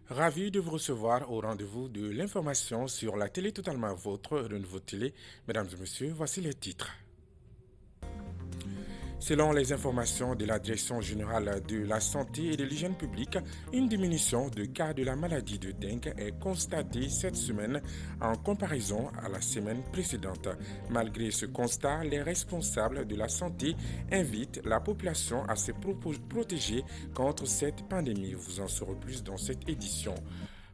Ravi de vous recevoir au rendez-vous de l'information sur la télé totalement vôtre, Renouveau Télé. Mesdames et messieurs, voici les titres. Selon les informations de la Direction générale de la santé et de l'hygiène publique, une diminution de cas de la maladie de dengue est constatée cette semaine en comparaison à la semaine précédente. Malgré ce constat, les responsables de la santé invitent la population à se protéger contre cette pandémie. Vous en saurez plus dans cette édition.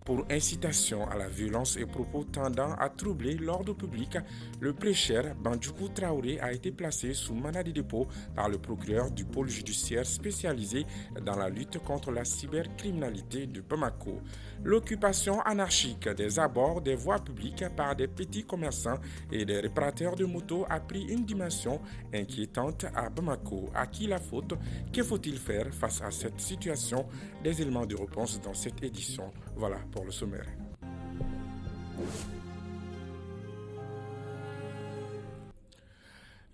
Pour incitation à la violence et propos tendant à troubler l'ordre public, le prêcheur Bandjoukou Traoré a été placé sous mandat de dépôt par le procureur du pôle judiciaire spécialisé dans la lutte contre la cybercriminalité de Bamako. L'occupation anarchique des abords des voies publiques par des petits commerçants et des réparateurs de motos a pris une dimension inquiétante à Bamako. À qui la faute? Que faut-il faire face à cette situation? Des éléments de réponse dans cette édition. Voilà pour le sommaire.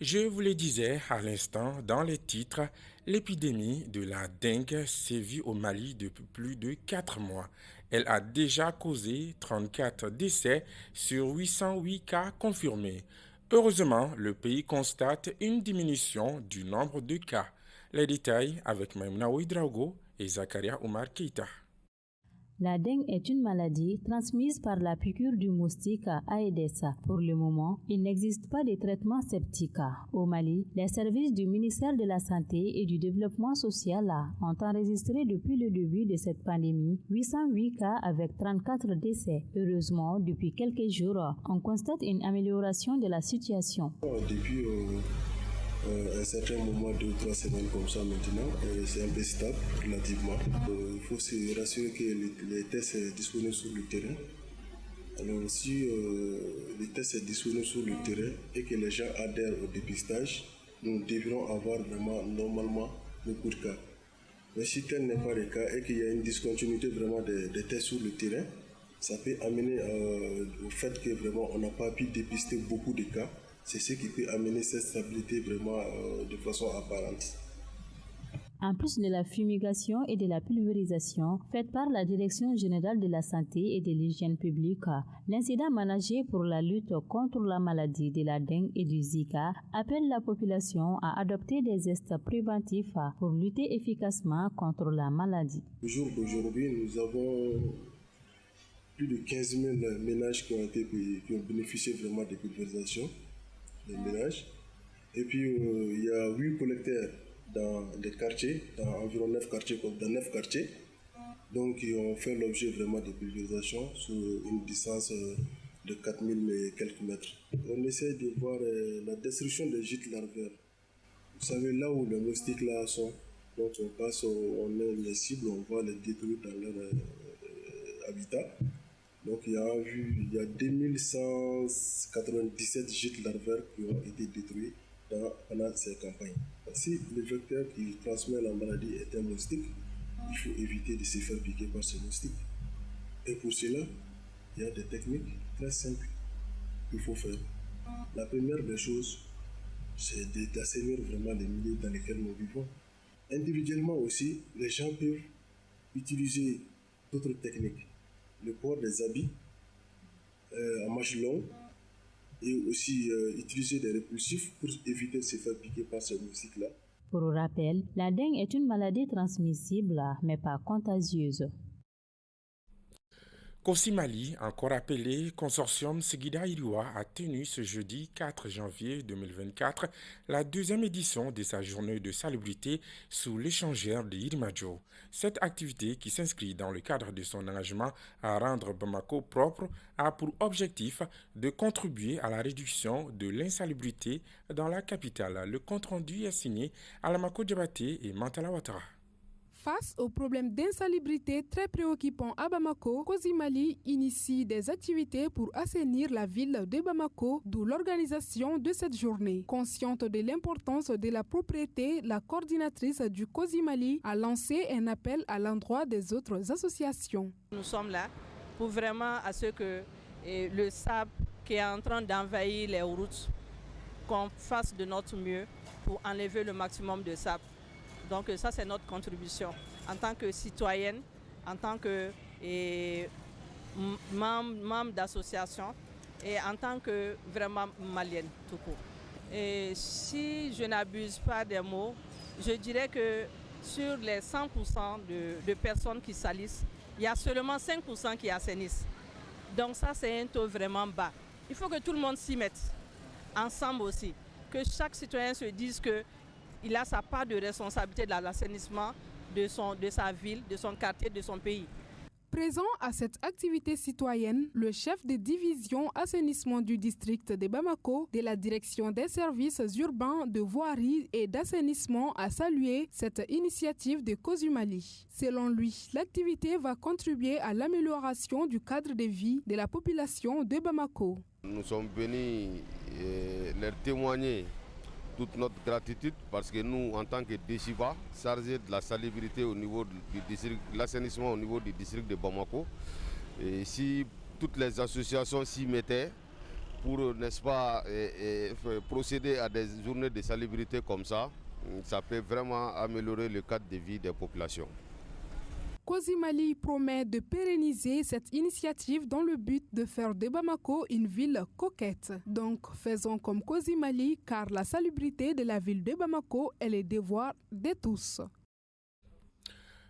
Je vous le disais à l'instant dans les titres, l'épidémie de la dengue sévit au Mali depuis plus de 4 mois. Elle a déjà causé 34 décès sur 808 cas confirmés. Heureusement, le pays constate une diminution du nombre de cas. Les détails avec Maïmouna Ouidraogo et Zakaria Omar Keita. La dengue est une maladie transmise par la piqûre du moustique Aedes. Pour le moment, il n'existe pas de traitement sceptique. Au Mali, les services du ministère de la Santé et du Développement social ont enregistré depuis le début de cette pandémie 808 cas avec 34 décès. Heureusement, depuis quelques jours, on constate une amélioration de la situation. Depuis un certain moment, 2 ou 3 semaines comme ça maintenant, c'est un peu stable relativement. Il faut se rassurer que les tests sont disponibles sur le terrain. Alors si les tests sont disponibles sur le terrain et que les gens adhèrent au dépistage, nous devrons avoir vraiment normalement beaucoup de cas. Mais si tel n'est pas le cas et qu'il y a une discontinuité vraiment des tests sur le terrain, ça peut amener au fait que vraiment on n'a pas pu dépister beaucoup de cas. C'est ce qui peut amener cette stabilité vraiment de façon apparente. En plus de la fumigation et de la pulvérisation faite par la Direction générale de la santé et de l'hygiène publique, l'incident managé pour la lutte contre la maladie de la dengue et du Zika appelle la population à adopter des gestes préventifs pour lutter efficacement contre la maladie. Au jour d'aujourd'hui, nous avons plus de 15 000 ménages qui ont bénéficié vraiment de pulvérisation. Les ménages. Et puis il y a 8 collecteurs dans des quartiers, dans environ 9 quartiers, dans 9 quartiers. Donc ils ont fait l'objet vraiment de pulvérisation sur une distance de 4000 et quelques mètres. On essaie de voir la destruction des gîtes larvaires. Vous savez, là où les moustiques là sont, donc on passe, on est les cibles, on va les détruire dans leur habitat. Donc il y a 2197 gîtes larvaires qui ont été détruits pendant ces campagnes. Si le vecteur qui transmet la maladie est un moustique, il faut éviter de se faire piquer par ce moustique. Et pour cela, il y a des techniques très simples qu'il faut faire. La première des choses, c'est d'assainir vraiment les milieux dans lesquels nous vivons. Individuellement aussi, les gens peuvent utiliser d'autres techniques. Le port des habits en manches longues et aussi utiliser des répulsifs pour éviter de se faire piquer par ce moustique-là. Pour rappel, la dengue est une maladie transmissible mais pas contagieuse. Kossi Mali, encore appelé Consortium Seguida Iriwa, a tenu ce jeudi 4 janvier 2024 la deuxième édition de sa journée de salubrité sous l'échangeur de Irimajo. Cette activité, qui s'inscrit dans le cadre de son engagement à rendre Bamako propre, a pour objectif de contribuer à la réduction de l'insalubrité dans la capitale. Le compte-rendu est signé Alamako Diabaté et Mantala Ouattara. Face aux problèmes d'insalubrité très préoccupants à Bamako, Kossi Mali initie des activités pour assainir la ville de Bamako, d'où l'organisation de cette journée. Consciente de l'importance de la propriété, la coordinatrice du Kossi Mali a lancé un appel à l'endroit des autres associations. Nous sommes là pour vraiment à ce que le sable qui est en train d'envahir les routes, qu'on fasse de notre mieux pour enlever le maximum de sable. Donc ça, c'est notre contribution en tant que citoyenne, en tant que et membre d'association et en tant que vraiment malienne tout court. Et si je n'abuse pas des mots, je dirais que sur les 100% de personnes qui salissent, il y a seulement 5% qui assainissent. Donc ça, c'est un taux vraiment bas. Il faut que tout le monde s'y mette, ensemble aussi. Que chaque citoyen se dise qu'il a sa part de responsabilité dans l'assainissement de sa ville, de son quartier, de son pays. Présent à cette activité citoyenne, le chef de division assainissement du district de Bamako de la direction des services urbains de voirie et d'assainissement a salué cette initiative de Kozumali. Selon lui, l'activité va contribuer à l'amélioration du cadre de vie de la population de Bamako. Nous sommes venus leur témoigner toute notre gratitude parce que nous, en tant que DECHIVA, chargés de la salubrité au niveau du district, l'assainissement au niveau du district de Bamako, et si toutes les associations s'y mettaient pour, n'est-ce pas, procéder à des journées de salubrité comme ça peut vraiment améliorer le cadre de vie des populations. Kozumali promet de pérenniser cette initiative dans le but de faire de Bamako une ville coquette. Donc faisons comme Kozumali car la salubrité de la ville de Bamako est le devoir de tous.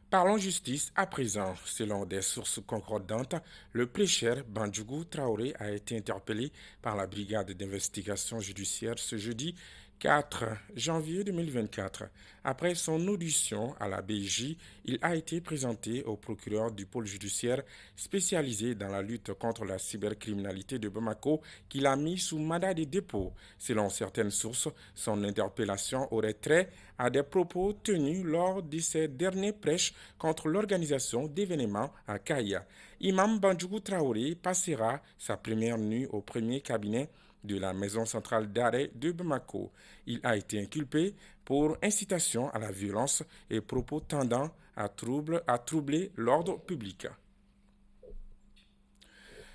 Parlons justice à présent. Selon des sources concordantes, le prêcheur Bandjougou Traoré a été interpellé par la brigade d'investigation judiciaire ce jeudi 4 janvier 2024. Après son audition à la BJ, il a été présenté au procureur du pôle judiciaire spécialisé dans la lutte contre la cybercriminalité de Bamako qu'il a mis sous mandat de dépôt. Selon certaines sources, son interpellation aurait trait à des propos tenus lors de ses derniers prêches contre l'organisation d'événements à Kaya. Imam Bandjougou Traoré passera sa première nuit au premier cabinet de la maison centrale d'arrêt de Bamako. Il a été inculpé pour incitation à la violence et propos tendant à troubler l'ordre public.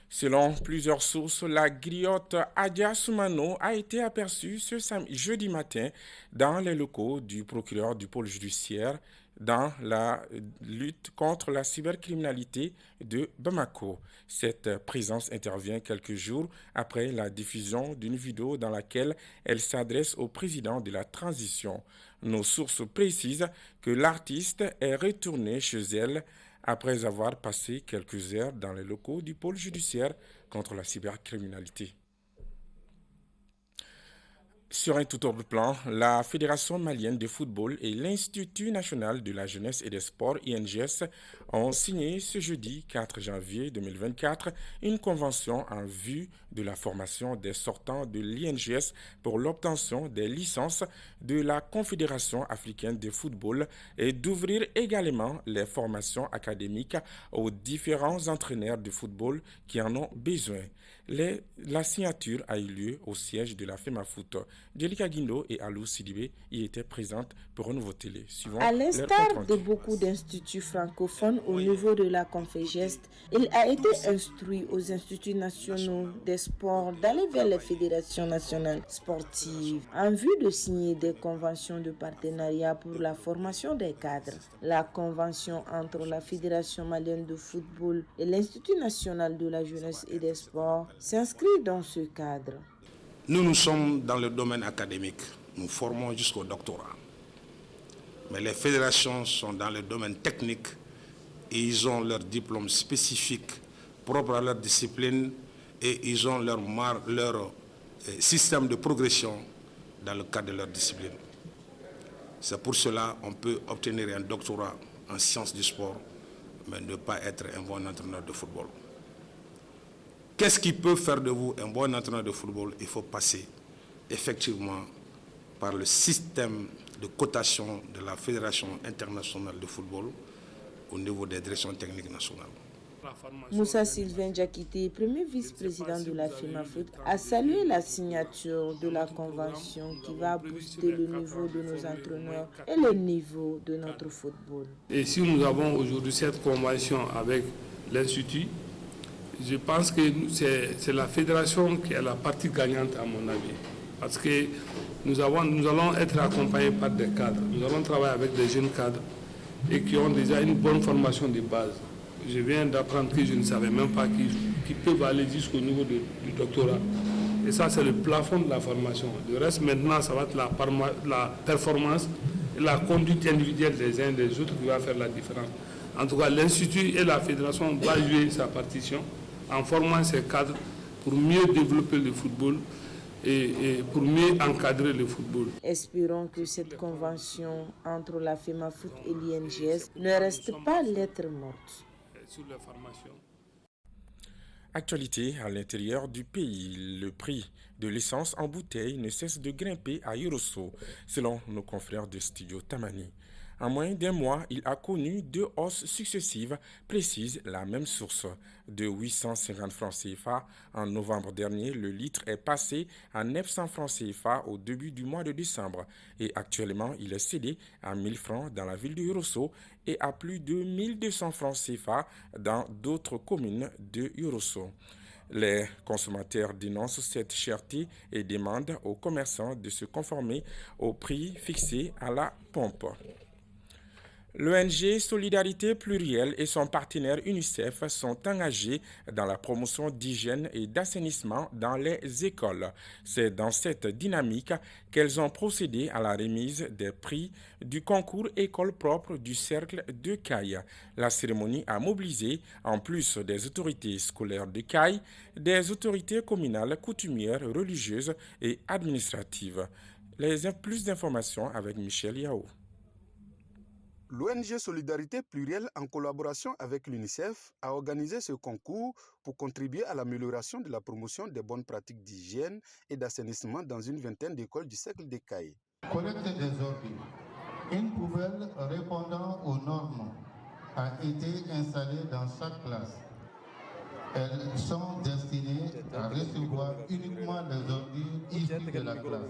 Selon plusieurs sources, la griotte Adia Soumano a été aperçue ce jeudi matin dans les locaux du procureur du pôle judiciaire dans la lutte contre la cybercriminalité de Bamako. Cette présence intervient quelques jours après la diffusion d'une vidéo dans laquelle elle s'adresse au président de la transition. Nos sources précisent que l'artiste est retournée chez elle après avoir passé quelques heures dans les locaux du pôle judiciaire contre la cybercriminalité. Sur un tout autre plan, la Fédération malienne de football et l'Institut national de la jeunesse et des sports, INJS, ont signé ce jeudi 4 janvier 2024 une convention en vue de la formation des sortants de l'INJS pour l'obtention des licences de la Confédération africaine de football et d'ouvrir également les formations académiques aux différents entraîneurs de football qui en ont besoin. La signature a eu lieu au siège de la FEMAFOOT. Djelika Guindo et Alou Sidibé y étaient présentes pour un nouveau télé. À l'instar de beaucoup d'instituts francophones au niveau de la Confégeste, il a été instruit aux instituts nationaux des sports d'aller vers les fédérations nationales sportives en vue de signer des conventions de partenariat pour la formation des cadres. La convention entre la Fédération malienne de football et l'Institut national de la jeunesse et des sports s'inscrit dans ce cadre. Nous sommes dans le domaine académique. Nous formons jusqu'au doctorat. Mais les fédérations sont dans le domaine technique et ils ont leur diplôme spécifique propre à leur discipline et ils ont leur système de progression dans le cadre de leur discipline. C'est pour cela qu'on peut obtenir un doctorat en sciences du sport, mais ne pas être un bon entraîneur de football. Qu'est-ce qui peut faire de vous un bon entraîneur de football? Il faut passer effectivement par le système de cotation de la Fédération internationale de football au niveau des directions techniques nationales. Moussa Sylvain Diakité, premier vice-président de la FEMAFOOT, a salué la signature de la convention qui va booster le niveau de nos entraîneurs et le niveau de notre football. Et si nous avons aujourd'hui cette convention avec l'Institut, je pense que c'est la fédération qui est la partie gagnante à mon avis. Parce que nous allons être accompagnés par des cadres. Nous allons travailler avec des jeunes cadres et qui ont déjà une bonne formation de base. Je viens d'apprendre que je ne savais même pas qu'ils peuvent aller jusqu'au niveau du doctorat. Et ça, c'est le plafond de la formation. Le reste, maintenant, ça va être la performance et la conduite individuelle des uns et des autres qui va faire la différence. En tout cas, l'Institut et la Fédération vont jouer sa partition en formant ces cadres pour mieux développer le football et pour mieux encadrer le football. Espérons que cette convention entre la FEMAFOOT et l'INGS ne reste pas lettre morte. Sur la formation. Actualité à l'intérieur du pays, le prix de l'essence en bouteille ne cesse de grimper à Yorosso, selon nos confrères de Studio Tamani. En moins d'un mois, il a connu 2 hausses successives, précise la même source. De 850 francs CFA en novembre dernier, le litre est passé à 900 francs CFA au début du mois de décembre. Et actuellement, il est cédé à 1000 francs dans la ville de Yorosso et à plus de 1200 francs CFA dans d'autres communes de Yorosso. Les consommateurs dénoncent cette cherté et demandent aux commerçants de se conformer au prix fixé à la pompe. L'ONG Solidarité Plurielle et son partenaire UNICEF sont engagés dans la promotion d'hygiène et d'assainissement dans les écoles. C'est dans cette dynamique qu'elles ont procédé à la remise des prix du concours École propre du Cercle de Caille. La cérémonie a mobilisé, en plus des autorités scolaires de Caille, des autorités communales, coutumières, religieuses et administratives. Plus d'informations avec Michel Yao. L'ONG Solidarité Plurielle, en collaboration avec l'UNICEF, a organisé ce concours pour contribuer à l'amélioration de la promotion des bonnes pratiques d'hygiène et d'assainissement dans une vingtaine d'écoles du Cercle des Cailles. Collecte des ordures. Une poubelle répondant aux normes a été installée dans chaque classe. Elles sont destinées à recevoir uniquement les ordures issues de la classe.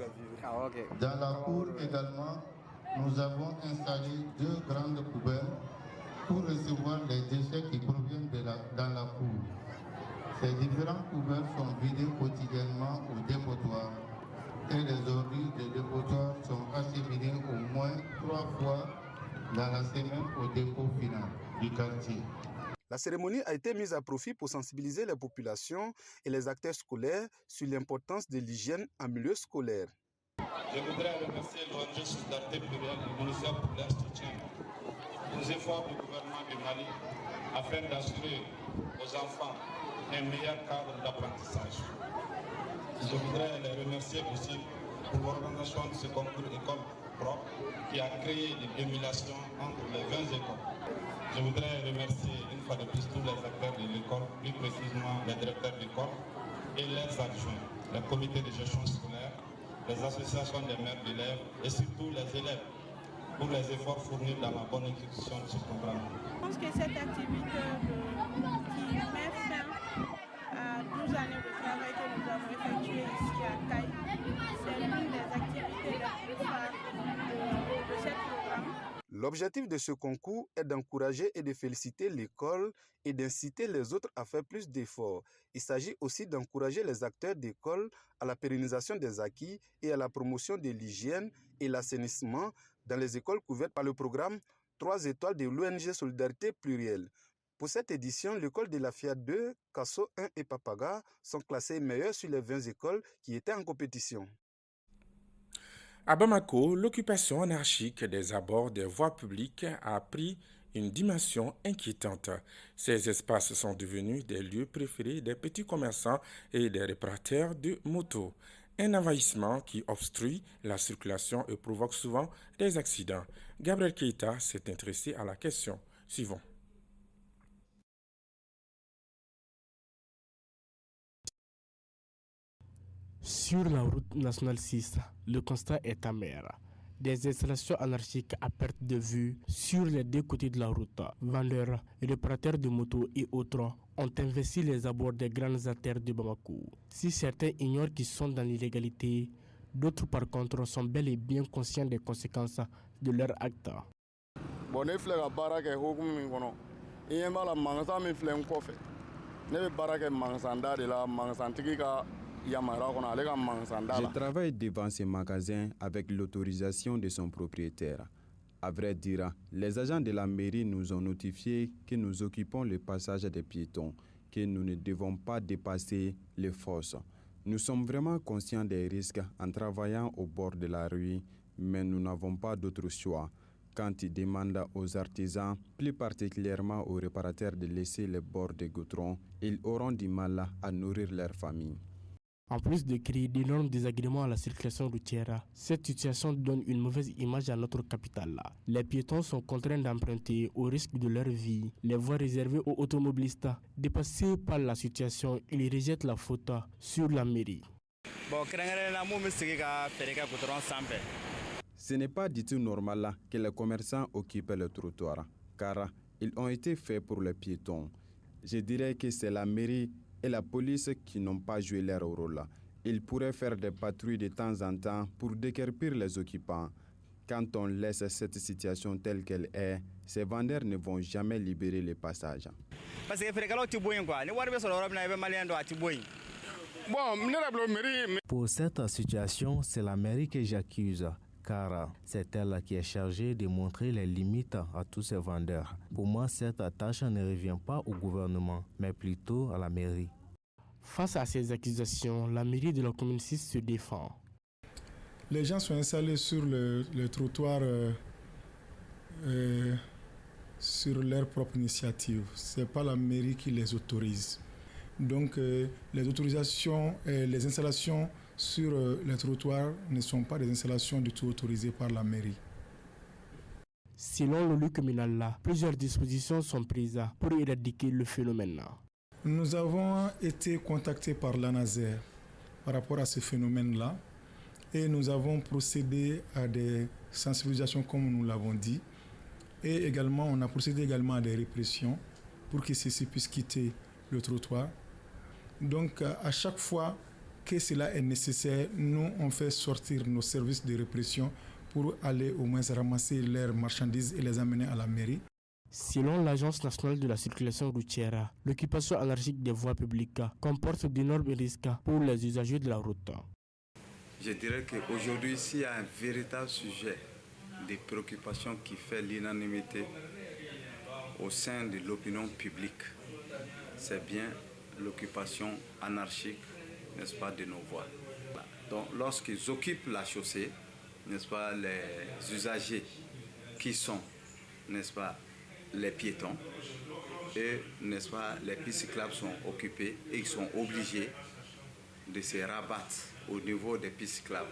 Dans la cour également, nous avons installé 2 grandes poubelles pour recevoir les déchets qui proviennent dans la cour. Ces différentes poubelles sont vidées quotidiennement au dépotoir et les ordures des dépotoirs sont acheminées au moins 3 fois dans la semaine au dépôt final du quartier. La cérémonie a été mise à profit pour sensibiliser les populations et les acteurs scolaires sur l'importance de l'hygiène en milieu scolaire. Je voudrais remercier l'ONG Solidarité Plurielle et l'UNICEF pour leur soutien aux efforts du gouvernement du Mali afin d'assurer aux enfants un meilleur cadre d'apprentissage. Je voudrais les remercier aussi pour l'organisation de ce concours École propre qui a créé des émulations entre les 20 écoles. Je voudrais remercier une fois de plus tous les acteurs de l'école, plus précisément les directeurs d'école et leurs adjoints, les comités de gestion scolaire, les associations des mères d'élèves et surtout les élèves pour les efforts fournis dans la bonne exécution de ce programme. Je pense que cette activité qui met fin à 12 années de travail que nous avons effectué ici à Caille, c'est l'une des activités les plus phares de ce programme. L'objectif de ce concours est d'encourager et de féliciter l'école et d'inciter les autres à faire plus d'efforts. Il s'agit aussi d'encourager les acteurs d'école à la pérennisation des acquis et à la promotion de l'hygiène et l'assainissement dans les écoles couvertes par le programme 3 étoiles de l'ONG Solidarité Plurielle. Pour cette édition, l'école de la FIA 2, Kasso 1 et Papaga sont classées meilleures sur les 20 écoles qui étaient en compétition. À Bamako, l'occupation anarchique des abords des voies publiques a pris une dimension inquiétante. Ces espaces sont devenus des lieux préférés des petits commerçants et des réparateurs de motos. Un envahissement qui obstrue la circulation et provoque souvent des accidents. Gabriel Keita s'est intéressé à la question. Suivons. Sur la route nationale 6, le constat est amer. Des installations anarchiques à perte de vue sur les 2 côtés de la route. Vendeurs, réparateurs de motos et autres ont investi les abords des grandes artères de Bamako. Si certains ignorent qu'ils sont dans l'illégalité, d'autres par contre sont bel et bien conscients des conséquences de leur acte. Je travaille devant ces magasins avec l'autorisation de son propriétaire. À vrai dire, les agents de la mairie nous ont notifié que nous occupons le passage des piétons, que nous ne devons pas dépasser les fosses. Nous sommes vraiment conscients des risques en travaillant au bord de la rue, mais nous n'avons pas d'autre choix. Quand ils demandent aux artisans, plus particulièrement aux réparateurs de laisser les bords des goudrons, ils auront du mal à nourrir leur famille. En plus de créer d'énormes désagréments à la circulation routière, cette situation donne une mauvaise image à notre capitale. Les piétons sont contraints d'emprunter au risque de leur vie les voies réservées aux automobilistes. Dépassés par la situation, ils rejettent la faute sur la mairie. Ce n'est pas du tout normal que les commerçants occupent le trottoir, car ils ont été faits pour les piétons. Je dirais que c'est la mairie et la police qui n'ont pas joué leur rôle. Ils pourraient faire des patrouilles de temps en temps pour déguerpir les occupants. Quand on laisse cette situation telle qu'elle est, ces vendeurs ne vont jamais libérer les passages. Pour cette situation, c'est la mairie que j'accuse, car c'est elle qui est chargée de montrer les limites à tous ces vendeurs. Pour moi, cette tâche ne revient pas au gouvernement, mais plutôt à la mairie. Face à ces accusations, la mairie de la commune 6 se défend. Les gens sont installés sur le trottoir sur leur propre initiative. Ce n'est pas la mairie qui les autorise. Donc les autorisations et les installations sur les trottoirs ne sont pas des installations du tout autorisées par la mairie. Selon le lieu communal, plusieurs dispositions sont prises pour éradiquer le phénomène. Nous avons été contactés par l'ANASER par rapport à ce phénomène-là et nous avons procédé à des sensibilisations comme nous l'avons dit et également on a procédé également à des répressions pour que ceux-ci puissent quitter le trottoir. Donc à chaque fois que cela est nécessaire, nous on fait sortir nos services de répression pour aller au moins ramasser leurs marchandises et les amener à la mairie. Selon l'Agence nationale de la circulation routière, l'occupation anarchique des voies publiques comporte d'énormes risques pour les usagers de la route. Je dirais qu'aujourd'hui, s'il y a un véritable sujet de préoccupation qui fait l'unanimité au sein de l'opinion publique, c'est bien l'occupation anarchique, n'est-ce pas, de nos voies. Donc, lorsqu'ils occupent la chaussée, n'est-ce pas, les usagers qui sont, n'est-ce pas, les piétons et, n'est-ce pas, les pistes cyclables sont occupées et ils sont obligés de se rabattre au niveau des pistes cyclables.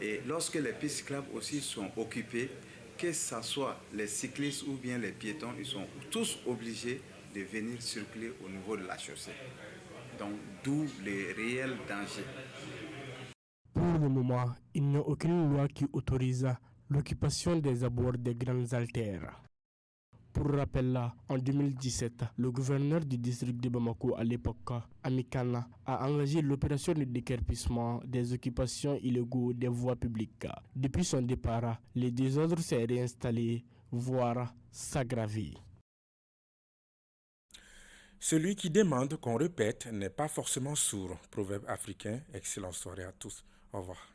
Et lorsque les pistes cyclables aussi sont occupées, que ce soit les cyclistes ou bien les piétons, ils sont tous obligés de venir circuler au niveau de la chaussée. Donc, d'où les réels dangers. Pour le moment, il n'y a aucune loi qui autorise l'occupation des abords des grandes artères. Pour rappel, en 2017, le gouverneur du district de Bamako à l'époque, Amikana, a engagé l'opération de déguerpissement des occupations illégales des voies publiques. Depuis son départ, les désordres s'est réinstallé, voire s'aggravé. Celui qui demande qu'on répète n'est pas forcément sourd. Proverbe africain. Excellente soirée à tous. Au revoir.